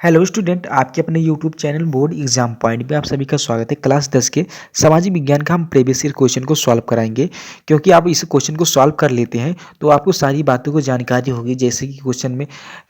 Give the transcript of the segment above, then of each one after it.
Hello student, आपके अपने YouTube channel board exam point में आप सभी का स्वागत है। क्लास 10 के सामाजिक विज्ञान का हम प्रीवियस ईयर क्वेश्चन को सॉल्व कराएंगे। क्योंकि आप इस क्वेश्चन को सॉल्व कर लेते हैं तो आपको सारी बातों को जानकारी होगी, जैसे कि क्वेश्चन में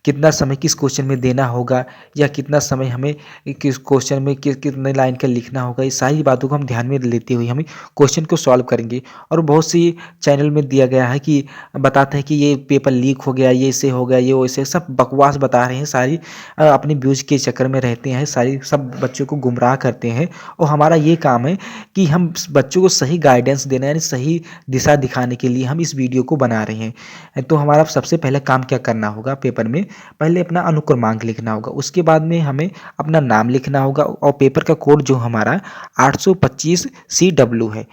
कितना समय किस क्वेश्चन में देना होगा या कितना समय हमें किस क्वेश्चन में कितने लाइन का लिखना होगा। ये सारी बातों को हम ध्यान में लेते हुए हमें क्वेश्चन को सॉल्व करेंगे। और बहुत सी चैनल में दिया गया है कि बताते हैं कि ये पेपर लीक हो गया, ये इससे हो गया, ये वैसे सब बकवास बता रहे हैं। सारी अपने व्यूज के चक्कर में रहते हैं, सारी सब बच्चों को गुमराह करते हैं। और हमारा ये काम है कि हम बच्चों को सही गाइडेंस देना, यानी सही दिशा दिखाने के लिए हम इस वीडियो को बना रहे हैं। तो हमारा सबसे पहले काम क्या करना होगा, पेपर में पहले अपना अनुक्रमांक लिखना होगा, उसके बाद में हमें अपना नाम लिखना होगा और पेपर का कोड जो हमारा 825 CW है।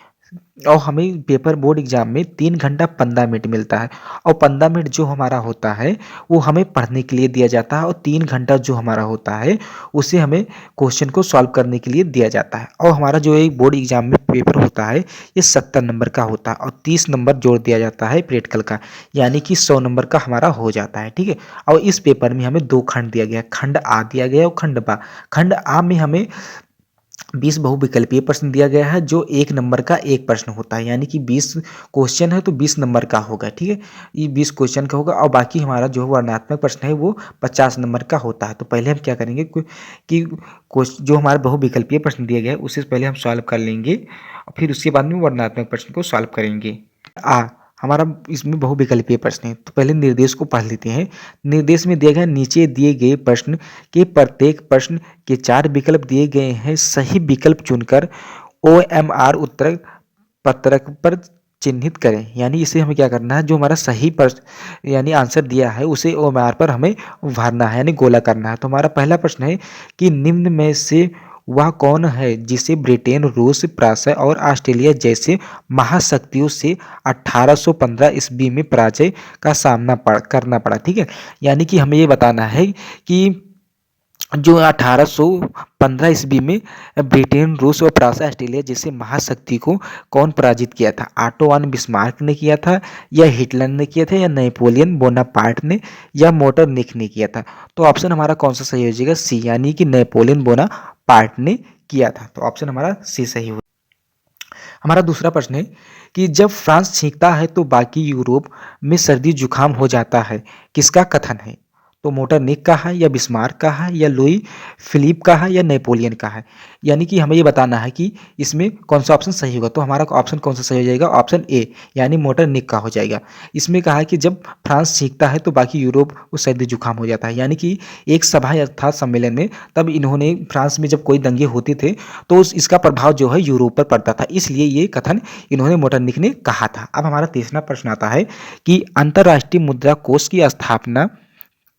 और हमें पेपर बोर्ड एग्जाम में 3 घंटा 15 मिनट मिलता है। और 15 मिनट जो हमारा होता है वो हमें पढ़ने के लिए दिया जाता है, और 3 घंटा जो हमारा होता है उसे हमें क्वेश्चन को सॉल्व करने के लिए दिया जाता है। और हमारा जो एक बोर्ड एग्जाम में पेपर होता है ये 70 नंबर का होता है, और 30 नंबर जोड़ दिया जाता है प्रैक्टिकल का, यानी कि 100 नंबर का हमारा हो जाता है। ठीक है। और इस पेपर में हमें 2 खंड दिया गया, खंड आ दिया गया और खंड बा। खंड आ में हमें 20 बहुविकल्पीय प्रश्न दिया गया है, जो 1 नंबर का एक प्रश्न होता है, यानी कि 20 क्वेश्चन है तो 20 नंबर का होगा। ठीक है, ये 20 क्वेश्चन का होगा। और बाकी हमारा जो वर्णनात्मक प्रश्न है वो 50 नंबर का होता है। तो पहले हम क्या करेंगे कि जो हमारा बहुविकल्पीय प्रश्न दिया गया है उसे पहले हम सॉल्व कर लेंगे, और फिर उसके बाद में वर्णनात्मक प्रश्न को सॉल्व करेंगे। हमारा इसमें बहुविकल्पीय प्रश्न है, तो पहले निर्देश को पढ़ लेते हैं। निर्देश में दिया गया, नीचे दिए गए प्रश्न के प्रत्येक प्रश्न के 4 विकल्प दिए गए हैं। सही विकल्प चुनकर OMR उत्तर पत्रक पर चिन्हित करें। यानी इसे हमें क्या करना है, जो हमारा सही प्रश्न यानी आंसर दिया है उसे OMR पर हमें भरना है, यानी गोला करना है। तो हमारा पहला प्रश्न है कि निम्न में से वह कौन है जिसे ब्रिटेन, रूस, फ्रांस और ऑस्ट्रेलिया जैसे महाशक्तियों से 1815 ईस्वी में पराजय का सामना करना पड़ा। ठीक है, यानी कि हमें ये बताना है कि जो 1815 ईस्वी में ब्रिटेन, रूस और फ्रांस, ऑस्ट्रेलिया जैसे महाशक्ति को कौन पराजित किया था। ऑटो वन बिस्मार्क ने किया था, या हिटलर ने किया था, या नेपोलियन बोनापार्ट ने, या मेटरनिख ने किया था। तो ऑप्शन हमारा कौन सा सही हो जाएगा, सी, यानी कि नेपोलियन बोनापार्ट ने किया था। तो ऑप्शन हमारा सी सही हो। हमारा दूसरा प्रश्न है कि जब फ्रांस छींकता है तो बाकी यूरोप में सर्दी जुकाम हो जाता है, किसका कथन है। तो मेटरनिख का है, या बिस्मार्क का है, या लुई फिलिप का है, या नेपोलियन का है। यानी कि हमें ये बताना है कि इसमें कौन सा ऑप्शन सही होगा। तो हमारा ऑप्शन कौन सा सही हो जाएगा, ऑप्शन ए, यानी मेटरनिख का हो जाएगा। इसमें कहा है कि जब फ्रांस छींकता है तो बाकी यूरोप को सर्दी जुकाम हो जाता है, यानी कि एक सभा अर्थात सम्मेलन में तब इन्होंने फ्रांस में जब कोई दंगे होते थे तो इसका प्रभाव जो है यूरोप पर पड़ता था, इसलिए ये कथन इन्होंने मेटरनिख ने कहा था। अब हमारा तीसरा प्रश्न आता है कि अंतर्राष्ट्रीय मुद्रा कोष की स्थापना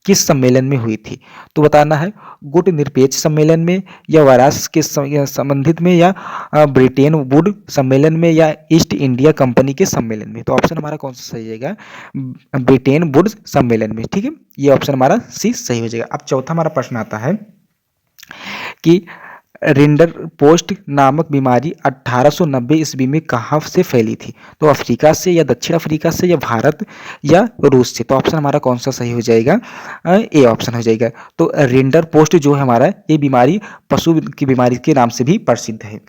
किस सम्मेलन में हुई थी। तो बताना है, गुट निरपेक्ष सम्मेलन में, या वारास के संबंधित में, या ब्रिटेन वुड सम्मेलन में, या ईस्ट इंडिया कंपनी के सम्मेलन में। तो ऑप्शन हमारा कौन सा सही हो जाएगा, ब्रिटेन वुड सम्मेलन में। ठीक है, ये ऑप्शन हमारा सी सही हो जाएगा। अब चौथा हमारा प्रश्न आता है कि रिंडर पोस्ट नामक बीमारी 1890 ईस्वी में कहाँ से फैली थी। तो अफ्रीका से, या दक्षिण अफ्रीका से, या भारत, या रूस से। तो ऑप्शन हमारा कौन सा सही हो जाएगा, ए ऑप्शन हो जाएगा। तो रिंडर पोस्ट जो है हमारा, ये बीमारी पशु की बीमारी के नाम से भी प्रसिद्ध है।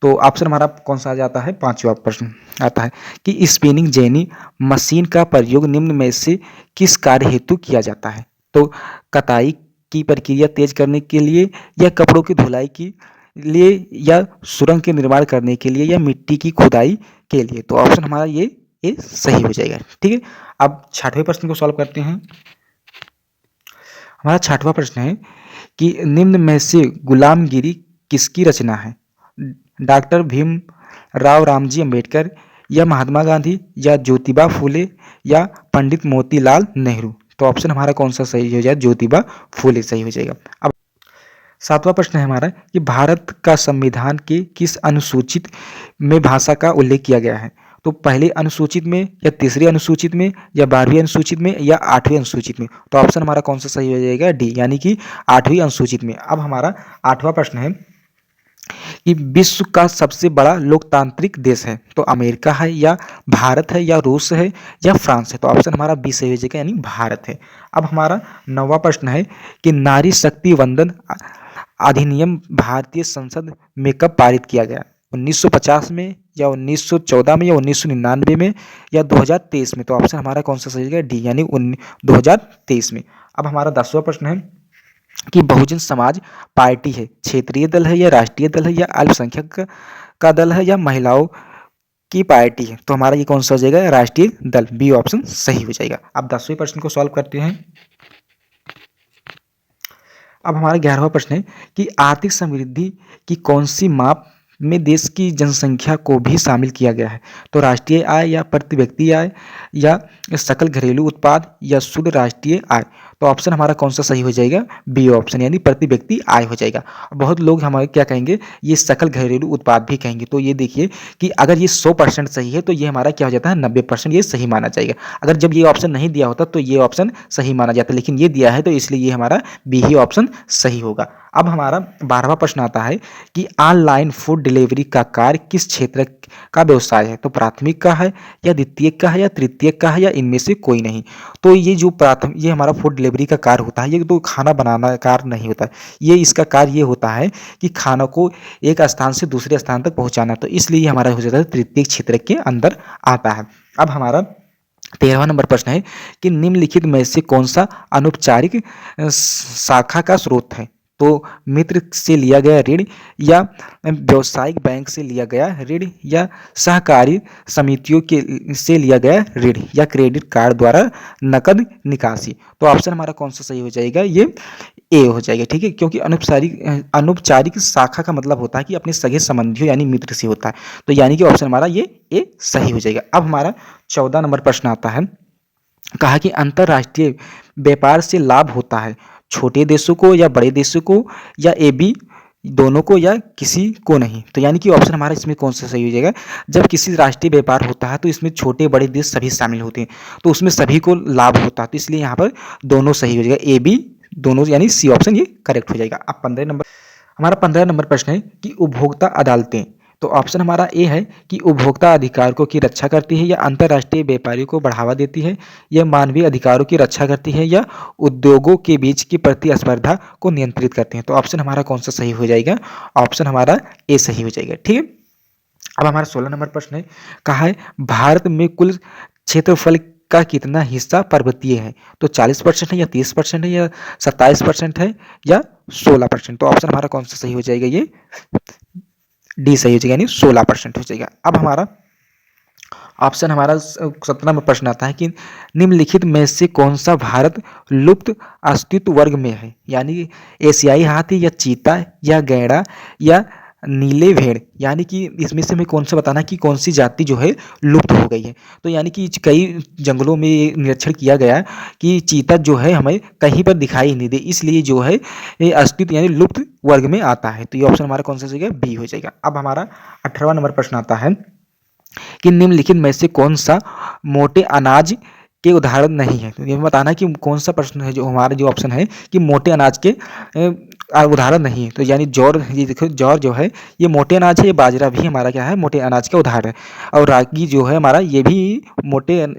तो ऑप्शन हमारा कौन सा आ जाता है, पांचवा प्रश्न आता है कि स्पिनिंग जेनी मशीन का प्रयोग निम्न में से किस कार्य हेतु किया जाता है। तो कताई की प्रक्रिया तेज करने के लिए, या कपड़ों की धुलाई के लिए, या सुरंग के निर्माण करने के लिए, या मिट्टी की खुदाई के लिए। तो ऑप्शन हमारा ये सही हो जाएगा। ठीक है, अब छठवें प्रश्न को सॉल्व करते हैं। हमारा छठवां प्रश्न है कि निम्न में से गुलामगिरी किसकी रचना है। डॉक्टर भीम राव रामजी अंबेडकर, या महात्मा गांधी, या ज्योतिबा फूले, या पंडित मोतीलाल नेहरू। तो ऑप्शन हमारा कौन सा सही हो जाएगा, ज्योतिबा फूले सही हो जाएगा। अब सातवां प्रश्न है हमारा कि भारत का संविधान के किस अनुसूचित में भाषा का उल्लेख किया गया है। तो पहले अनुसूचित में, या तीसरी अनुसूचित में, या 12वीं अनुसूचित में, या 8वीं अनुसूचित में। तो ऑप्शन हमारा कौन सा सही हो जाएगा, डी, यानी कि 8वीं अनुसूचित में। अब हमारा 8वां प्रश्न है कि विश्व का सबसे बड़ा लोकतांत्रिक देश है? तो अमेरिका है, या भारत है, या रूस है, या फ्रांस है? तो ऑप्शन हमारा बी सही हो जाएगा, यानी भारत है। अब हमारा 9वां प्रश्न है कि नारी शक्ति वंदन अधिनियम भारतीय संसद में कब पारित किया गया? 1950 में, या 1914 में, या 1999 में, या 2023 में? तो ऑप्शन हमारा कौन सा सही होगा? डी, यानी 2023 में। अब हमारा 10वां प्रश्न है कि बहुजन समाज पार्टी है, क्षेत्रीय दल है, या राष्ट्रीय दल है, या अल्पसंख्यक का दल है, या महिलाओं की पार्टी है? तो हमारा ये कौन सा हो जाएगा? राष्ट्रीय दल, बी ऑप्शन सही हो जाएगा। अब 10वें प्रश्न को सॉल्व करते हैं। अब हमारा 11वां प्रश्न है कि आर्थिक समृद्धि की कौन सी माप में देश की जनसंख्या को भी शामिल किया गया है? तो राष्ट्रीय आय, या प्रति व्यक्ति आय, या सकल घरेलू उत्पाद, या शुद्ध राष्ट्रीय आय? तो ऑप्शन हमारा कौन सा सही हो जाएगा? बी ऑप्शन, यानी प्रति व्यक्ति आय हो जाएगा। बहुत लोग हमारे क्या कहेंगे, ये सकल घरेलू उत्पाद भी कहेंगे। तो ये देखिए कि अगर ये 100% सही है तो ये हमारा क्या हो जाता है? 90% ये सही माना जाएगा। अगर जब ये ऑप्शन नहीं दिया होता तो ये ऑप्शन सही माना जाता, लेकिन ये दिया है तो इसलिए ये हमारा बी ही ऑप्शन सही होगा। अब हमारा 12वां प्रश्न आता है कि ऑनलाइन फूड डिलीवरी का कार्य किस क्षेत्र का व्यवसाय है? तो प्राथमिक का है, या द्वितीयक का है, या तृतीयक का है, या इनमें से कोई नहीं? तो ये जो ये हमारा फूड डिलीवरी का कार्य होता है, ये तो खाना बनाना का कार्य नहीं होता। ये इसका कार्य ये होता है कि खाना को एक स्थान से दूसरे स्थान तक पहुंचाना, तो इसलिए ये हमारा हो जाता है तृतीयक क्षेत्र के अंदर आता है। अब हमारा 13वां नंबर प्रश्न है कि निम्नलिखित में से कौन सा अनौपचारिक शाखा का स्रोत है? तो मित्र से लिया गया ऋण, या व्यावसायिक बैंक से लिया गया ऋण, या सहकारी समितियों के से लिया गया ऋण, या क्रेडिट कार्ड द्वारा नकद निकासी? तो ऑप्शन हमारा कौन सा सही हो जाएगा? ये ए हो जाएगा, ठीक है, क्योंकि अनौपचारिक शाखा का मतलब होता है कि अपने सगे संबंधियों यानी मित्र से होता है। तो यानी कि ऑप्शन हमारा ये ए सही हो जाएगा। अब हमारा 14 नंबर प्रश्न आता है, कहा कि अंतरराष्ट्रीय व्यापार से लाभ होता है छोटे देशों को, या बड़े देशों को, या ए बी दोनों को, या किसी को नहीं? तो यानी कि ऑप्शन हमारा इसमें कौन सा सही हो जाएगा? जब किसी राष्ट्रीय व्यापार होता है तो इसमें छोटे बड़े देश सभी शामिल होते हैं, तो उसमें सभी को लाभ होता है, तो इसलिए यहाँ पर दोनों सही हो जाएगा, ए बी दोनों, यानी सी ऑप्शन ये करेक्ट हो जाएगा। अब 15 नंबर प्रश्न है कि उपभोक्ता अदालतें, तो ऑप्शन हमारा ए है कि उपभोक्ता अधिकारों की रक्षा करती है, या अंतर्राष्ट्रीय व्यापारियों को बढ़ावा देती है, या मानवीय अधिकारों की रक्षा करती है, या उद्योगों के बीच की प्रतिस्पर्धा को नियंत्रित करते हैं? तो ऑप्शन हमारा कौन सा सही हो जाएगा? ऑप्शन हमारा ए सही हो जाएगा, ठीक है। अब हमारा 16 नंबर प्रश्न है, कहा है भारत में कुल क्षेत्रफल का कितना हिस्सा पर्वतीय है? तो 40% है, या 30% है, या 27% है, या 16%? तो ऑप्शन हमारा कौन सा सही हो जाएगा? ये डी सही हो जाएगा, यानी 16% हो जाएगा। अब हमारा ऑप्शन हमारा 17 में प्रश्न आता है कि निम्नलिखित में से कौन सा भारत लुप्त अस्तित्व वर्ग में है? यानी एशियाई हाथी, या चीता, या गैंडा, या नीले भेड़? यानी कि इसमें से हमें कौन सा बताना कि कौन सी जाति जो है लुप्त हो गई है? तो यानी कि कई जंगलों में ये निरीक्षण किया गया कि चीता जो है हमें कहीं पर दिखाई नहीं दे, इसलिए जो है ये अस्तित्व यानी लुप्त वर्ग में आता है। तो ये ऑप्शन हमारा कौन सा हो जाएगा? बी हो जाएगा। अब हमारा 18वां नंबर प्रश्न आता है कि निम्नलिखित में से कौन सा मोटे अनाज के उदाहरण नहीं है? तो ये बताना कि कौन सा प्रश्न है जो हमारा जो ऑप्शन है कि मोटे अनाज के उदाहरण नहीं है। तो यानी जौर, ये देखो जौर जो है ये मोटे अनाज है, ये बाजरा भी हमारा क्या है? मोटे अनाज का उदाहरण है। और रागी जो है हमारा ये भी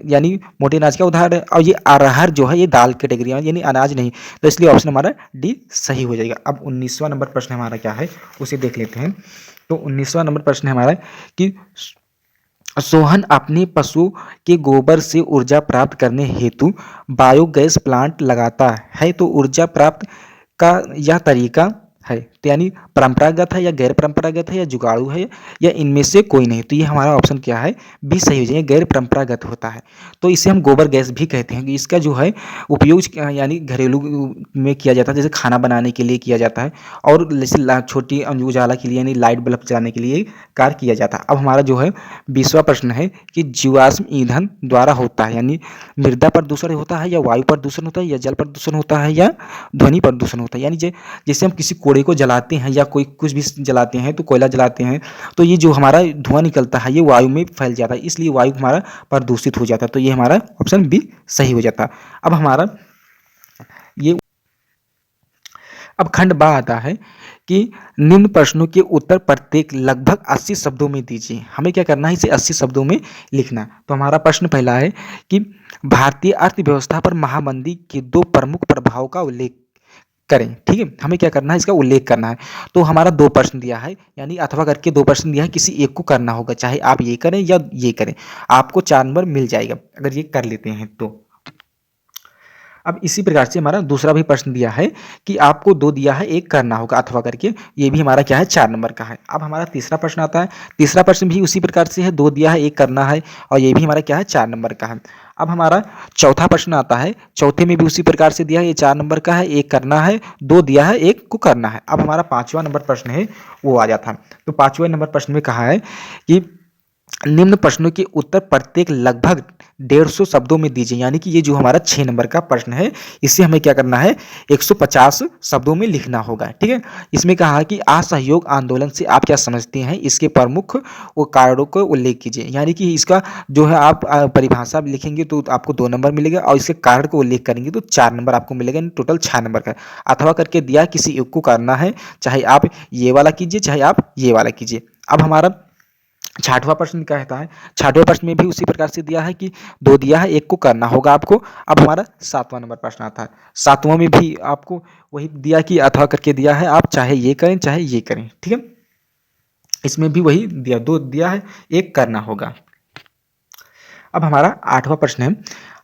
यानी मोटे अनाज का उदाहरण है। और ये अरहर जो है ये दाल कैटेगरी में यानी अनाज नहीं, तो इसलिए ऑप्शन हमारा डी सही हो जाएगा। अब 19वां नंबर प्रश्न हमारा क्या है उसे देख लेते हैं। तो 19वां नंबर प्रश्न है हमारा कि सोहन अपने पशु के गोबर से ऊर्जा प्राप्त करने हेतु बायोगैस प्लांट लगाता है, तो ऊर्जा प्राप्त का यह तरीका है तो यानी परंपरागत है, या गैर परंपरागत है, या जुगाड़ू है, या इनमें से कोई नहीं? तो ये हमारा ऑप्शन क्या है? बी सही हो जाएगा, गैर परंपरागत होता है। तो इसे हम गोबर गैस भी कहते हैं कि इसका जो है उपयोग यानी घरेलू में किया जाता है, जैसे खाना बनाने के लिए किया जाता है, और जैसे छोटी उजाला के लिए यानी लाइट बल्ब जलाने के लिए कार्य किया जाता है। अब हमारा जो है 20वां प्रश्न है कि जीवाश्म ईंधन द्वारा होता है यानी मृदा प्रदूषण होता है, या वायु प्रदूषण होता है, या जल प्रदूषण होता है, या ध्वनि प्रदूषण होता है? यानी जैसे हम किसी कूड़े को जलाते हैं या कोई कुछ भी जलाते हैं, तो कोयला जलाते हैं, तो ये जो हमारा धुआं निकलता है ये वायु में फैल जाता है, इसलिए वायु हमारा प्रदूषित हो जाता है। तो ये हमारा ऑप्शन बी सही हो जाता है। अब हमारा ये अब खंड बा आता है कि निम्न प्रश्नों के उत्तर प्रत्येक लगभग 80 शब्दों में दीजिए। हमें क्या करना है, इसे 80 शब्दों में लिखना। तो हमारा प्रश्न पहला है कि भारतीय अर्थव्यवस्था पर महामंदी के 2 प्रमुख प्रभाव का उल्लेख करें। ठीक है, हमें क्या करना है, इसका उल्लेख करना है। तो हमारा 2 प्रश्न दिया है, यानी अथवा करके 2 प्रश्न दिया है, किसी एक को करना होगा, चाहे आप ये करें या ये करें। आपको 4 नंबर मिल जाएगा अगर ये कर लेते हैं तो। अब इसी प्रकार से हमारा दूसरा भी प्रश्न दिया है कि आपको 2 दिया है, एक करना होगा अथवा करके, ये भी हमारा क्या है, 4 नंबर का है। अब हमारा तीसरा प्रश्न आता है, तीसरा प्रश्न भी उसी प्रकार से है, 2 दिया है, एक करना है, और ये भी हमारा क्या है, 4 नंबर का है। अब हमारा चौथा प्रश्न आता है, चौथे में भी उसी प्रकार से दिया है, ये 4 नंबर का है, एक करना है, 2 दिया है, एक को करना है। अब हमारा 5वां नंबर प्रश्न है वो आ जाता है। तो 5वें नंबर प्रश्न में कहा है कि निम्न प्रश्नों के उत्तर प्रत्येक लगभग 150 शब्दों में दीजिए। यानी कि ये जो हमारा 6 नंबर का प्रश्न है, इसे हमें क्या करना है, 150 शब्दों में लिखना होगा। ठीक है, इसमें कहा है कि असहयोग आंदोलन से आप क्या समझते हैं, इसके प्रमुख वो कारणों को उल्लेख कीजिए। यानी कि इसका जो है आप परिभाषा लिखेंगे तो आपको 2 नंबर मिलेगा, और इसके कारण को उल्लेख करेंगे तो 4 नंबर आपको मिलेगा, टोटल 6 नंबर का। अथवा करके दिया, किसी एक को करना है, चाहे आप ये वाला कीजिए, चाहे आप ये वाला कीजिए। अब हमारा 6वां प्रश्न कहता है, 6वें प्रश्न में भी उसी प्रकार से दिया है कि 2 दिया है, एक को करना होगा आपको। अब हमारा 7वां नंबर प्रश्न आता है, 7वां में भी आपको वही दिया कि अथवा करके दिया है, आप चाहे ये करें चाहे ये करें। ठीक है, इसमें भी वही दिया, 2 दिया है, एक करना होगा। अब हमारा 8वां प्रश्न है,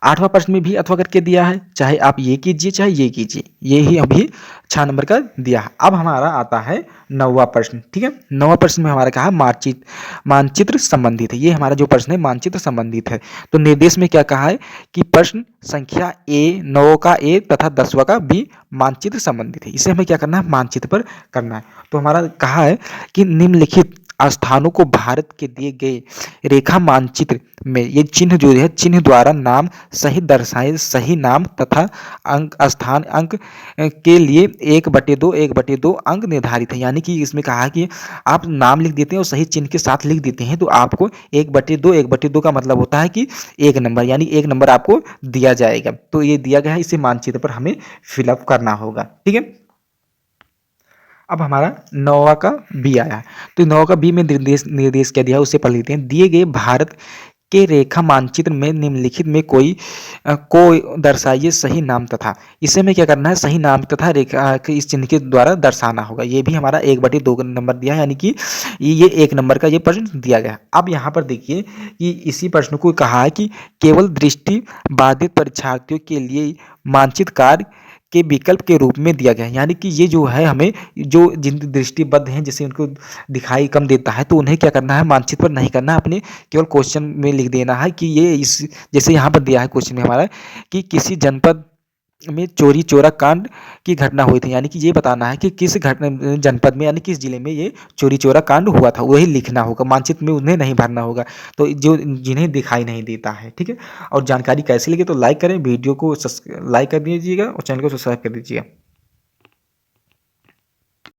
8वां प्रश्न में भी अथवा करके दिया है, चाहे आप ये कीजिए चाहे ये कीजिए, ये ही अभी 6 नंबर का दिया है। अब हमारा आता है 9वां प्रश्न। ठीक है, 9वां प्रश्न में हमारा कहा मानचित्र संबंधित है। ये हमारा जो प्रश्न है मानचित्र संबंधित है। तो निर्देश में क्या कहा है कि प्रश्न संख्या ए, 9 का ए तथा 10वां का बी मानचित्र संबंधित है। इसे हमें क्या करना है, मानचित्र पर करना है। तो हमारा कहा है कि निम्नलिखित स्थानों को भारत के दिए गए रेखा मानचित्र में ये चिन्ह जो है, चिन्ह द्वारा नाम सही दर्शाए, सही नाम तथा अंक स्थान अंक के लिए 1/2 1/2 अंक निर्धारित है। यानी कि इसमें कहा कि आप नाम लिख देते हैं और सही चिन्ह के साथ लिख देते हैं तो आपको 1/2 1/2 का मतलब होता है कि 1 नंबर, यानी 1 नंबर आपको दिया जाएगा। तो ये दिया गया है, इसे मानचित्र पर हमें फिलअप करना होगा। ठीक है, अब हमारा 9वां का बी आया है। तो 9वां का बी में निर्देश क्या दिया है उसे पढ़ लेते हैं। दिए गए भारत के रेखा मानचित्र में निम्नलिखित में को दर्शाइए सही नाम तथा। इसे में क्या करना है, सही नाम तथा रेखा के इस चिन्ह के द्वारा दर्शाना होगा। ये भी हमारा 1/2 नंबर दिया है, यानी कि ये 1 नंबर का ये प्रश्न दिया गया। अब यहाँ पर देखिए कि इसी प्रश्न को कहा है कि केवल दृष्टि बाधित परीक्षार्थियों के लिए मानचित्र कार्य के विकल्प के रूप में दिया गया है। यानी कि ये जो है, हमें जो जिन दृष्टिबद्ध हैं, जैसे उनको दिखाई कम देता है, तो उन्हें क्या करना है, मानचित्र पर नहीं करना है, अपने केवल क्वेश्चन में लिख देना है कि ये इस, जैसे यहाँ पर दिया है क्वेश्चन में हमारा कि किसी जनपद में चोरी चोरा कांड की घटना हुई थी। यानी कि ये बताना है कि किस घटना जनपद में, यानी किस जिले में ये चोरी चोरा कांड हुआ था, वही लिखना होगा, मानचित्र में उन्हें नहीं भरना होगा, तो जो जिन्हें दिखाई नहीं देता है। ठीक है, और जानकारी कैसे लगे तो लाइक करें, वीडियो को लाइक कर दीजिएगा और चैनल को सब्सक्राइब कर दीजिएगा।